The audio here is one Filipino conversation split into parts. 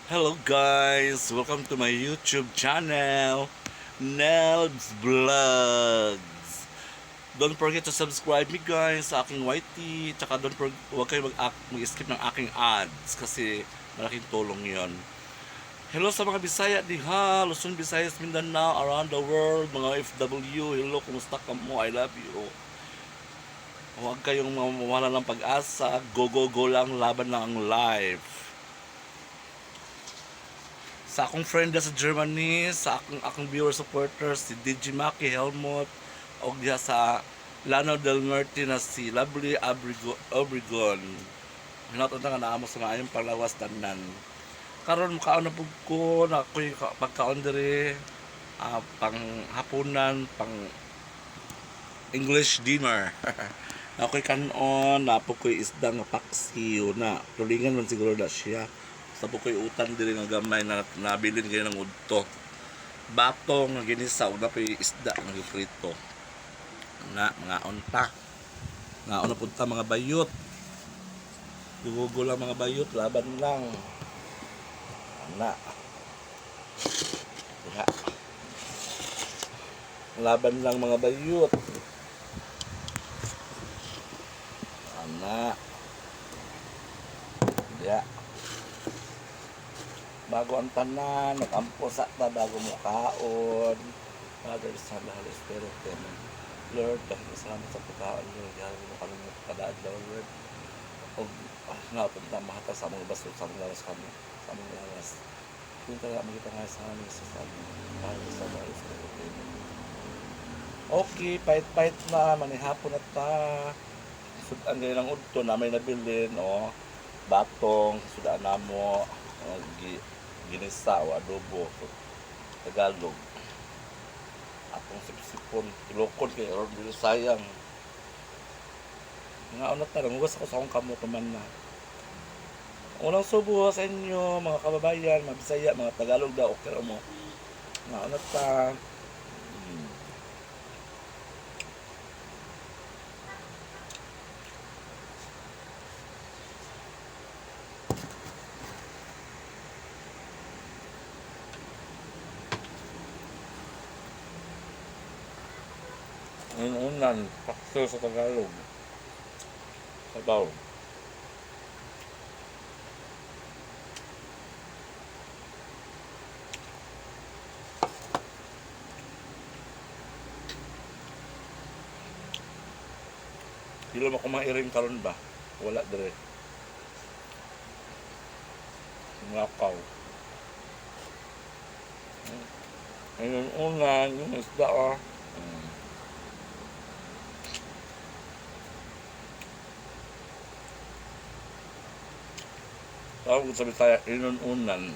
Hello guys! Welcome to my YouTube channel, Nelbs Vlogs. Don't forget to subscribe me guys sa aking YT. Tsaka huwag kayo mag-skip ng aking ads kasi malaking tulong yon. Hello sa mga Bisaya diha, Luzon, Visayas, Mindanao, around the world, mga FW. Hello, kumusta ka mo? I love you. Huwag kayong mawala ng pag-asa. Go, go, go lang. Laban lang ang life. Sa akong friend sa Germany, sa akong viewer supporters, si DJ Maki Helmut, o diya sa Lano del Norte na si Lovely Obregon. Hinatot na nga naamo sa maayong palawas tanan. Karon makaon na pug ko na ako'y pagkaon diri pang hapunan, pang English dinner. Ako'y kanon, napo ko'y isda nga paksiw na. Tulingan man siguro na siya. Sa ko'y utang diri nga gamay na nabilin kayo ng udto. Batong nga ginisa, ug napoy isda nga giprito. Na mga unta. Nga una punta mga bayot. Dugugo lang mga bayot, laban lang. Na. Ya. Laban lang mga bayot. Ana. Ya. Bago ang tanan, nag-ampo sa ta bago mo kaon. Father, Son, Holy Spirit, Amen. Lord, dahil salamat sa pagkaon niyo, gawin mo kami ng pagkadaadlaw, Lord. O napunta mahata sa mga baso, sa mga lawas kami, sa mga lawas. Yung taga magkita nga sa amin, sa amin, Father, Son, Holy Spirit, Amen. Okay, pait-pait na, manihapon na ta. Sudan ganyan ng udto na may nabilin, o batong, sudan na mo, ginisa o adobo, Tagalog. Atong sipsipon, ilokon kay Lord, sayang. Nga unat na, nangugas ako sa akong kamot naman na. Unang subo sa inyo, mga kababayan, mga Bisaya, mga Tagalog daw, okay mo. Nga unat ta. Unan, pakso sa Tagalog. Sabaw. Dilo mo kumairing karon ba? Wala dire. Ngakaw. Ayun unan, yung isda Tawag sa Bisaya, inununan.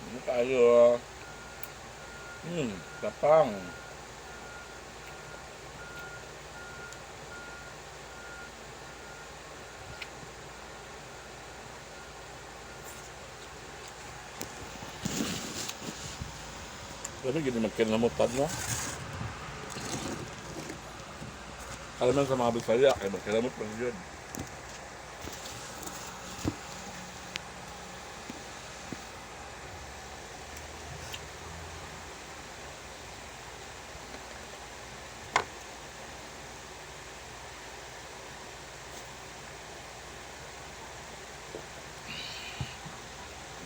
Ano tayo? Kapang. Pero gini magkinamutan no? Kalaman sa mga Bisaya, ay magkinamot lang yun.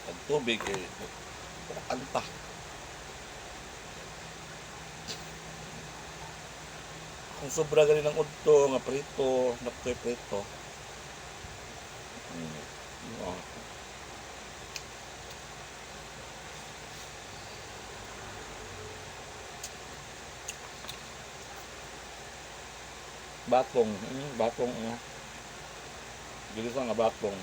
Ang tubig eh, anta. Kung sobra galing ng udto, nga prito, napoy prito. Oh. Batong, batong, Bilisan nga batong.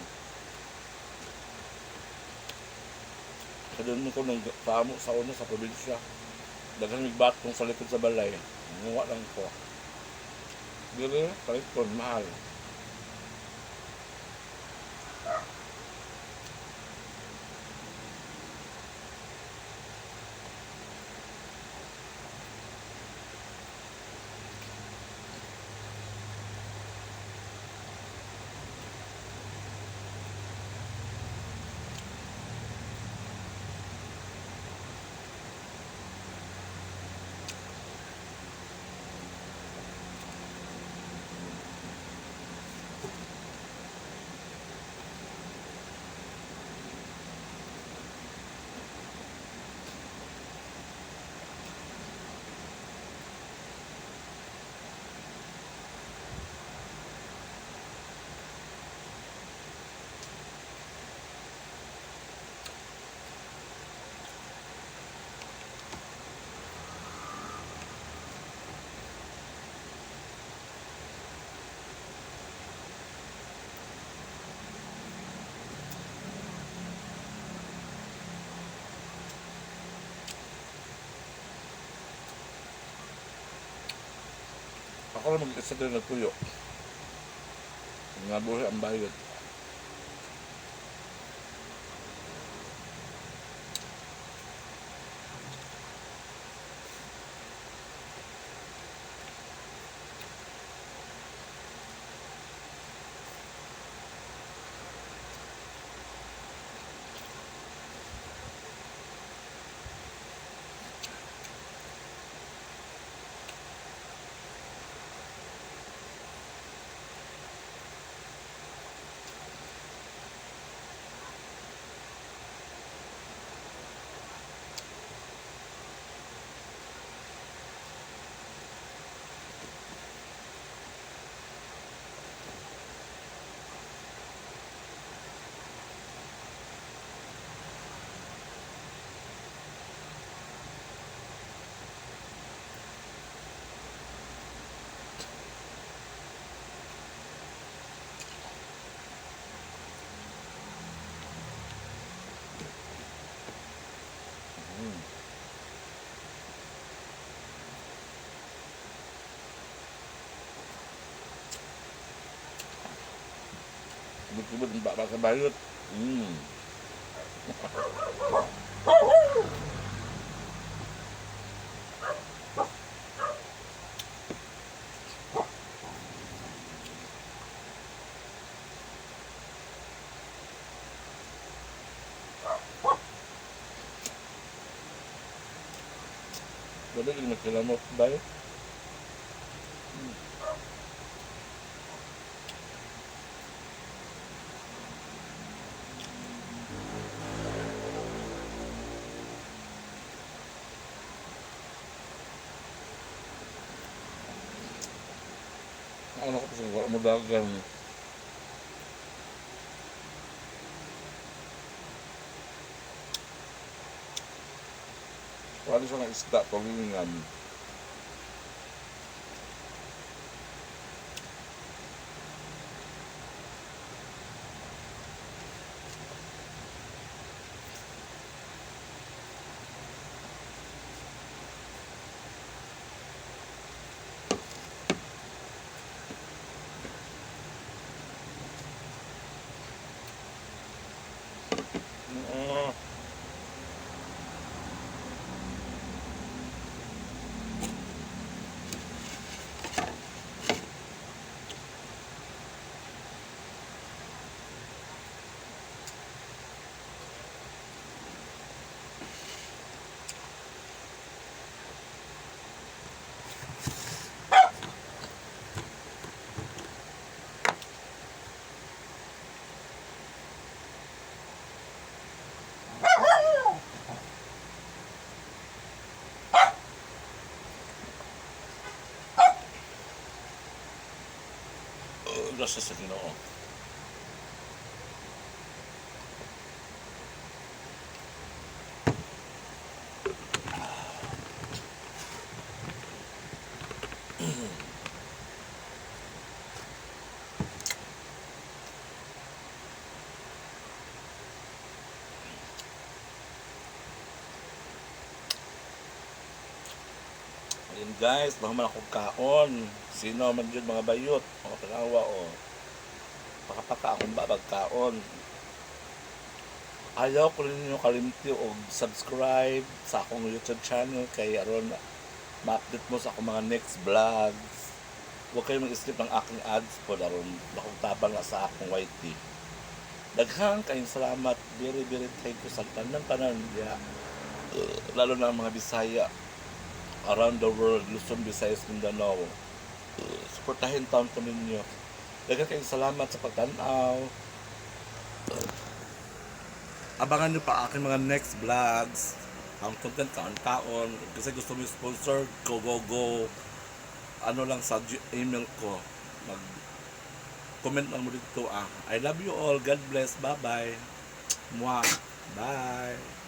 Sa doon ko nung tamo sa una sa probinsya. Daghang may batong sa likod sa balay. Nguha lang ko. Dili, kalikon, mahal. Ako lang mag-isa din nagtuyo. Nga buhay ang bayad. Kubot-kubot ang baka sa bayot. Wala yung magkilamot bayot. Ano ko pa wala mo dagang. Wala siya ng isda, paglingan. grasya sa Ginoo. Ayun guys, naman akong kaon. Sino man yun mga bayot, mga panawa o. Pakapaka akong babag kaon. Ayaw ko rin ninyo kalimti o subscribe sa akong YouTube channel kay aron ma-update mo sa akong mga next vlogs. Huwag kayong mag-skip ng aking ads po daron akong tabang na sa akong YT. Daghang kayong salamat, very very thank you sa tanan yeah. Lalo na ang mga Bisaya around the world, Luzon, Visayas, Mindanao. Suportahin taon ko ninyo. Daghang kayong salamat sa pagtanaw. Abangan nyo pa aking mga next vlogs. Ang content kaon-kaon. Kasi gusto mo sponsor, go. Ano lang sa email ko. Mag-comment lang mo dito. I love you all. God bless. Bye-bye. Mwah. Bye.